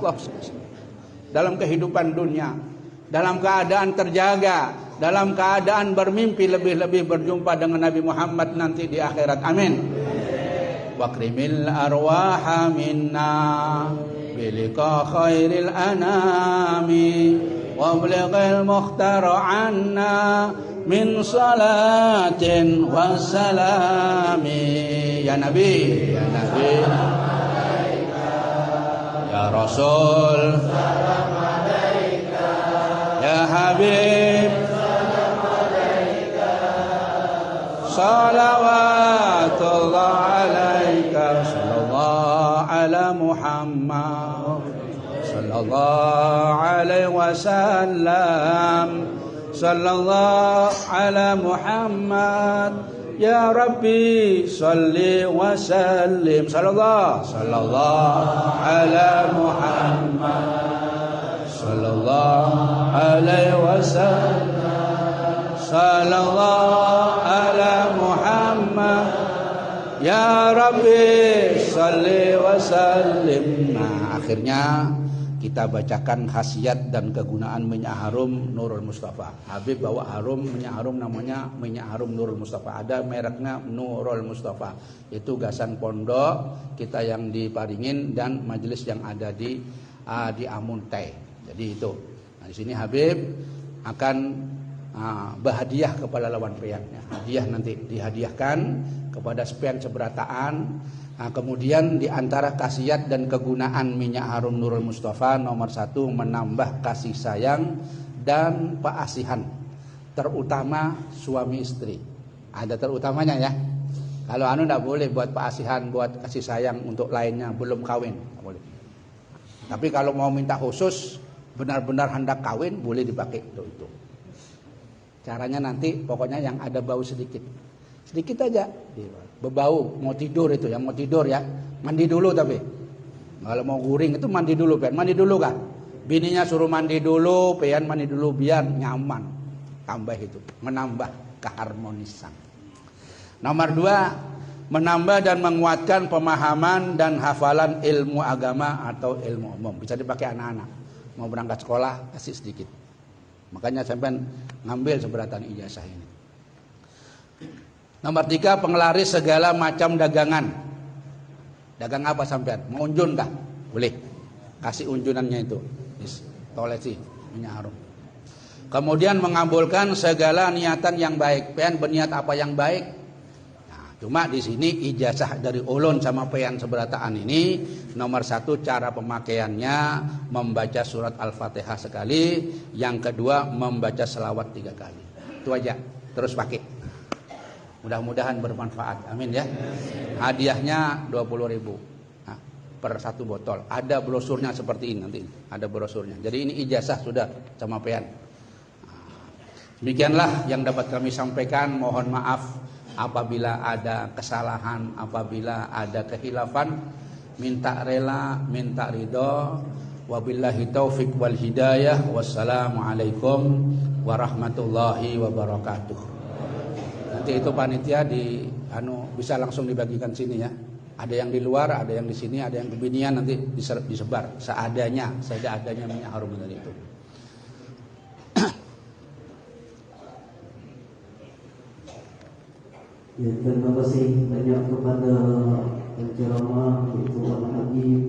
dalam kehidupan dunia, dalam keadaan terjaga, dalam keadaan bermimpi, lebih-lebih berjumpa dengan Nabi Muhammad nanti di akhirat. Amin. Wakrimil arwaha minna bilika khairil anami wablighil mukhtar anna min salatin wassalami. Ya Nabi, ya Nabi, ya Rasul, salam alaika, ya Habib, salam alaika, salawatullah alaika, sallallahu ala Muhammad, sallallahu alaihi wasallam, sallallahu ala Muhammad. Ya Rabbi salli wa sallim, sallallahu ala Muhammad, sallallahu alaihi wasallam, sallallahu ala Muhammad. Ya Rabbi salli wa sallim. Nah, akhirnya kita bacakan khasiat dan kegunaan minyak harum Nurul Mustafa. Habib bawa harum, minyak harum namanya minyak harum Nurul Mustafa. Ada mereknya Nurul Mustafa. Itu gasan pondok kita yang di Paringin dan majelis yang ada di Amuntai. Jadi itu. Nah, di sini Habib akan berhadiah kepada lawan peyannya. Hadiah nanti dihadiahkan kepada spion seberataan. Nah, kemudian di antara khasiat dan kegunaan minyak harum Nurul Mustafa, nomor 1 menambah kasih sayang dan keasihan, terutama suami istri. Ada terutamanya ya. Kalau enggak boleh buat keasihan, buat kasih sayang untuk lainnya belum kawin, enggak boleh. Tapi kalau mau minta khusus, benar-benar hendak kawin, boleh dipakai untuk itu. Caranya nanti pokoknya yang ada bau sedikit aja. Berbau, mau tidur itu ya, mau tidur ya, mandi dulu. Tapi kalau mau guring itu mandi dulu, pian mandi dulu kah? Bininya suruh mandi dulu, pian mandi dulu biar nyaman. Tambah itu, menambah keharmonisan. Nomor 2, menambah dan menguatkan pemahaman dan hafalan ilmu agama atau ilmu umum. Bisa dipakai anak-anak mau berangkat sekolah, kasih sedikit. Makanya sampai ngambil seberatan ijazah ini. Nomor 3, penglaris segala macam dagangan. Dagang apa sampean? Mau unjun kah? Boleh. Kasih unjunannya itu. Tolesi minyak harum. Kemudian mengabulkan segala niatan yang baik. Pian berniat apa yang baik? Nah, cuma di sini ijazah dari ulun sama pian seberataan ini, nomor 1 cara pemakaiannya membaca surat Al-Fatihah sekali, yang kedua membaca selawat 3 kali. Itu aja. Terus pakai. Mudah-mudahan bermanfaat. Amin ya. Hadiahnya 20.000 per 1 botol. Ada brosurnya seperti ini nanti. Ada brosurnya. Jadi ini ijazah sudah sama pian. Demikianlah yang dapat kami sampaikan. Mohon maaf apabila ada kesalahan, apabila ada kehilafan. Minta rela, minta ridho. Wabillahi taufik wal hidayah. Wassalamualaikum warahmatullahi wabarakatuh. Nanti itu panitia bisa langsung dibagikan sini ya. Ada yang di luar, ada yang di sini, ada yang kebinian, nanti disebar seadanya minyak harum tadi itu. Ya, terima kasih banyak kepada penceramah yaitu Pak Habib.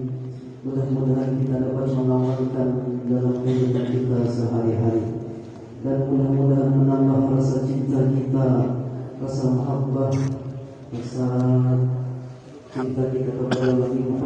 Mudah-mudahan kita dapat mengamalkan dalam kehidupan kita sehari-hari, dan mudah-mudahan menambah rasa cinta kita, rasa mahabbah, rasa cinta kita kepada Nabi Muhammad.